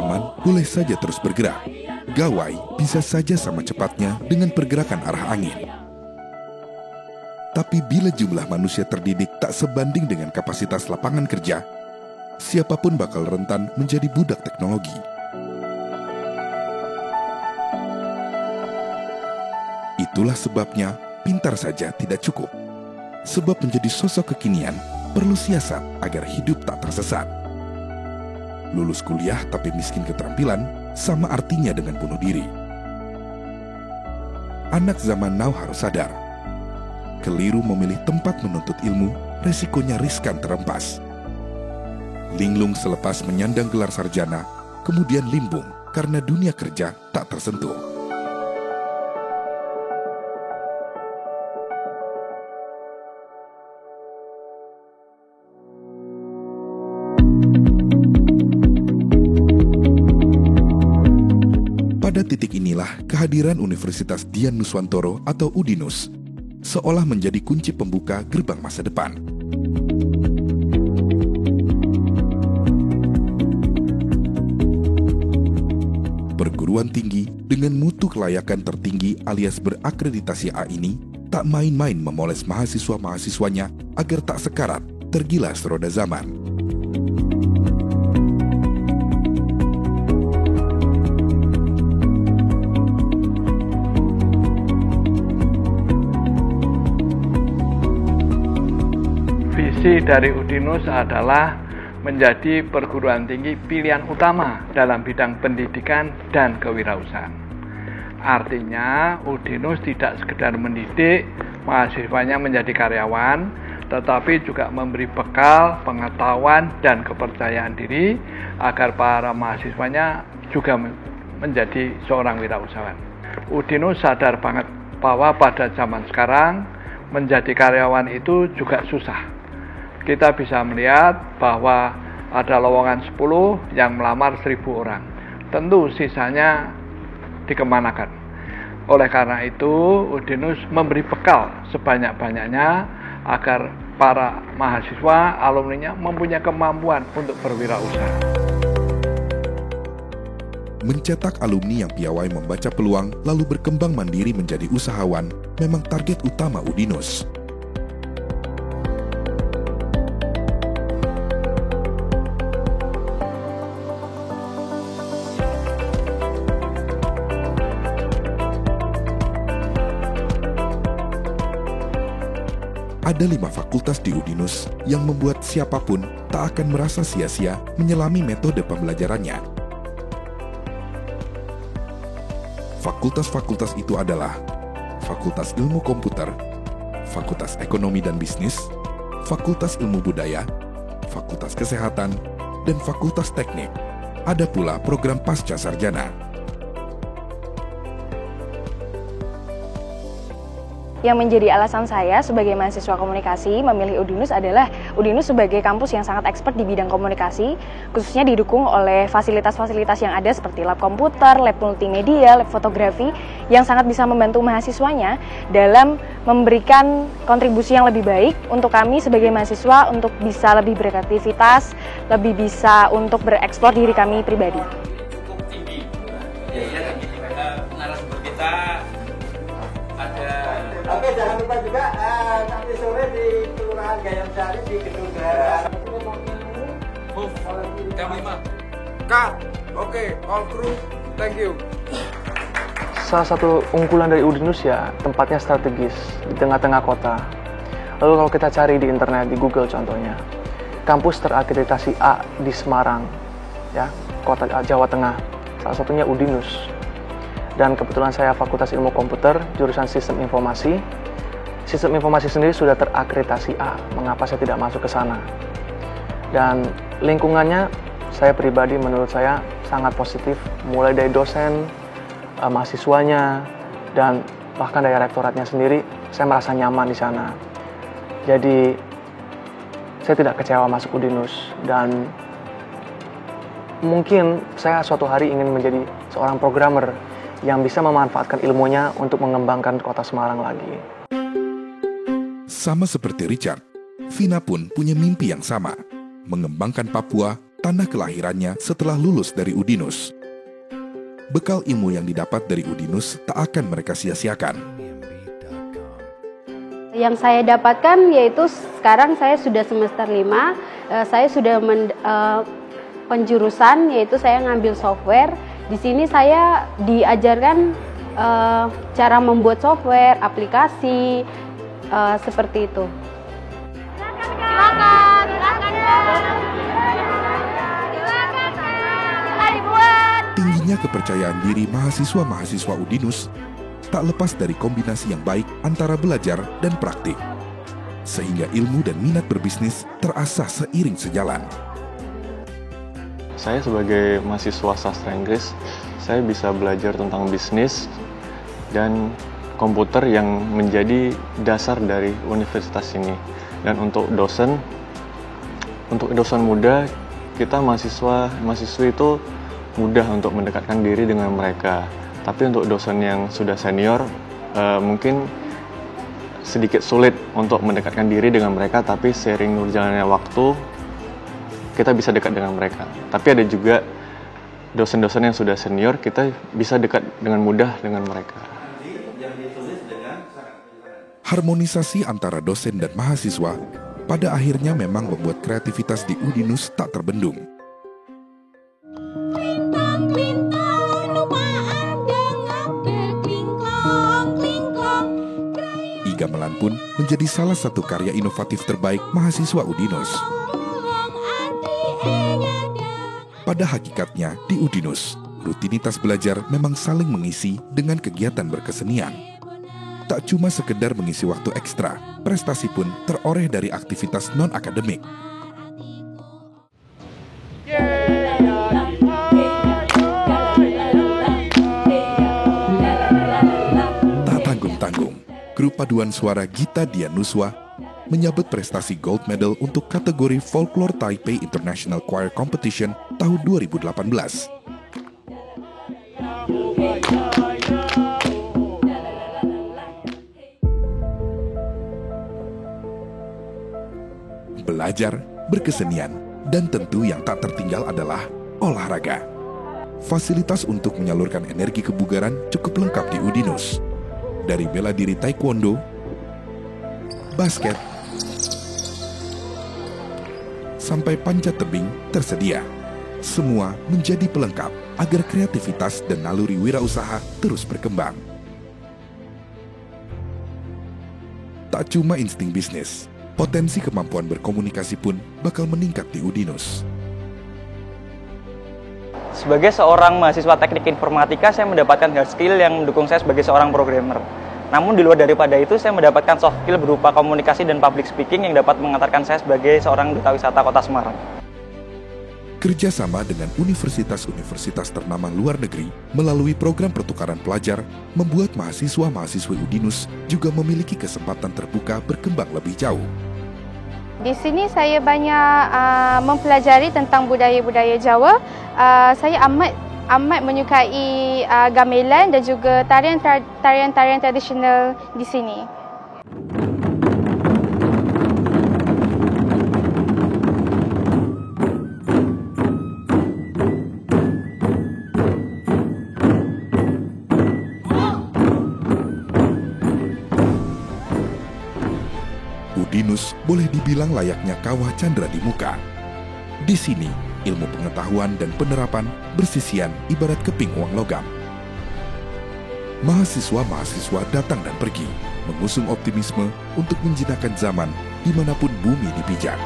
zaman boleh saja terus bergerak. Gawai bisa saja sama cepatnya dengan pergerakan arah angin. Tapi bila jumlah manusia terdidik tak sebanding dengan kapasitas lapangan kerja, siapapun bakal rentan menjadi budak teknologi. Itulah sebabnya pintar saja tidak cukup. Sebab menjadi sosok kekinian perlu siasat agar hidup tak tersesat. Lulus kuliah tapi miskin keterampilan sama artinya dengan bunuh diri. Anak zaman now harus sadar, keliru memilih tempat menuntut ilmu, resikonya riskan terempas. Linglung selepas menyandang gelar sarjana, kemudian limbung karena dunia kerja tak tersentuh. Pada titik inilah kehadiran Universitas Dian Nuswantoro atau UDINUS seolah menjadi kunci pembuka gerbang masa depan. Perguruan tinggi dengan mutu kelayakan tertinggi alias berakreditasi A ini tak main-main memoles mahasiswa-mahasiswanya agar tak sekarat tergilas roda zaman. Visi dari UDINUS adalah menjadi perguruan tinggi pilihan utama dalam bidang pendidikan dan kewirausahaan. Artinya, UDINUS tidak sekedar mendidik mahasiswanya menjadi karyawan, tetapi juga memberi bekal, pengetahuan, dan kepercayaan diri agar para mahasiswanya juga menjadi seorang wirausahawan. UDINUS sadar banget bahwa pada zaman sekarang menjadi karyawan itu juga susah. Kita bisa melihat bahwa ada lowongan 10 yang melamar 1.000 orang. Tentu sisanya dikemanakan. Oleh karena itu, UDINUS memberi bekal sebanyak-banyaknya agar para mahasiswa, alumninya mempunyai kemampuan untuk berwirausaha. Mencetak alumni yang piawai membaca peluang lalu berkembang mandiri menjadi usahawan memang target utama UDINUS. Ada 5 fakultas di UDINUS yang membuat siapapun tak akan merasa sia-sia menyelami metode pembelajarannya. Fakultas-fakultas itu adalah Fakultas Ilmu Komputer, Fakultas Ekonomi dan Bisnis, Fakultas Ilmu Budaya, Fakultas Kesehatan, dan Fakultas Teknik. Ada pula program Pasca Sarjana. Yang menjadi alasan saya sebagai mahasiswa komunikasi memilih UDINUS adalah UDINUS sebagai kampus yang sangat expert di bidang komunikasi, khususnya didukung oleh fasilitas-fasilitas yang ada seperti lab komputer, lab multimedia, lab fotografi yang sangat bisa membantu mahasiswanya dalam memberikan kontribusi yang lebih baik untuk kami sebagai mahasiswa untuk bisa lebih berkreativitas, lebih bisa untuk bereksplor diri kami pribadi. Cukup tinggi. Narasumber kita ada. Oke, jangan lupa juga nanti sore di Kelurahan Gayam Sari di Gedung Geraha. Move. Kami 5. Cut. Oke, all crew, thank you. Salah satu unggulan dari UDINUS ya, tempatnya strategis di tengah-tengah kota. Lalu kalau kita cari di internet, di Google contohnya, kampus terakreditasi A di Semarang, ya, kota Jawa Tengah. Salah satunya UDINUS. Dan kebetulan saya Fakultas Ilmu Komputer, jurusan Sistem Informasi. Sistem Informasi sendiri sudah terakreditasi A. Mengapa saya tidak masuk ke sana? Dan lingkungannya, saya pribadi menurut saya sangat positif. Mulai dari dosen, mahasiswanya, dan bahkan dari rektoratnya sendiri, saya merasa nyaman di sana. Jadi, saya tidak kecewa masuk UDINUS. Dan mungkin saya suatu hari ingin menjadi seorang programmer yang bisa memanfaatkan ilmunya untuk mengembangkan kota Semarang lagi. Sama seperti Richard, Vina pun punya mimpi yang sama, mengembangkan Papua tanah kelahirannya setelah lulus dari Udinus. Bekal ilmu yang didapat dari Udinus tak akan mereka sia-siakan. Yang saya dapatkan yaitu sekarang saya sudah semester 5, saya sudah penjurusan yaitu saya ngambil software. Di sini saya diajarkan cara membuat software, aplikasi, seperti itu. Tingginya kepercayaan diri mahasiswa-mahasiswa Udinus tak lepas dari kombinasi yang baik antara belajar dan praktik, sehingga ilmu dan minat berbisnis terasah seiring sejalan. Saya sebagai mahasiswa sastra Inggris, saya bisa belajar tentang bisnis dan komputer yang menjadi dasar dari universitas ini. Dan untuk dosen muda, kita mahasiswi itu mudah untuk mendekatkan diri dengan mereka. Tapi untuk dosen yang sudah senior, mungkin sedikit sulit untuk mendekatkan diri dengan mereka, tapi seiring berjalannya waktu, kita bisa dekat dengan mereka. Tapi ada juga dosen-dosen yang sudah senior, kita bisa dekat dengan mudah dengan mereka. Harmonisasi antara dosen dan mahasiswa pada akhirnya memang membuat kreativitas di Udinus tak terbendung. Gamelan pun menjadi salah satu karya inovatif terbaik mahasiswa Udinus. Pada hakikatnya di Udinus, rutinitas belajar memang saling mengisi dengan kegiatan berkesenian. Tak cuma sekedar mengisi waktu ekstra, prestasi pun teroreh dari aktivitas non-akademik. Tak tanggung-tanggung, grup paduan suara Gita Dianuswa menyabet prestasi gold medal untuk kategori Folklore Taipei International Choir Competition tahun 2018. Belajar, berkesenian, dan tentu yang tak tertinggal adalah olahraga. Fasilitas untuk menyalurkan energi kebugaran cukup lengkap di Udinus. Dari bela diri taekwondo, basket, sampai panjat tebing tersedia. Semua menjadi pelengkap agar kreativitas dan naluri wirausaha terus berkembang. Tak cuma insting bisnis, potensi kemampuan berkomunikasi pun bakal meningkat di Udinus. Sebagai seorang mahasiswa teknik informatika, saya mendapatkan hard skill yang mendukung saya sebagai seorang programmer. Namun di luar daripada itu, saya mendapatkan soft skill berupa komunikasi dan public speaking yang dapat mengantarkan saya sebagai seorang duta wisata Kota Semarang. Kerjasama dengan universitas-universitas ternama luar negeri melalui program pertukaran pelajar membuat mahasiswa-mahasiswi Udinus juga memiliki kesempatan terbuka berkembang lebih jauh. Di sini saya banyak mempelajari tentang budaya-budaya Jawa. Saya amat menyukai gamelan dan juga tarian-tarian tradisional di sini. Udinus boleh dibilang layaknya kawah candra di muka. Di sini, ilmu pengetahuan dan penerapan bersisian ibarat keping uang logam. Mahasiswa-mahasiswa datang dan pergi, mengusung optimisme untuk menjinakkan zaman dimanapun bumi dipijak.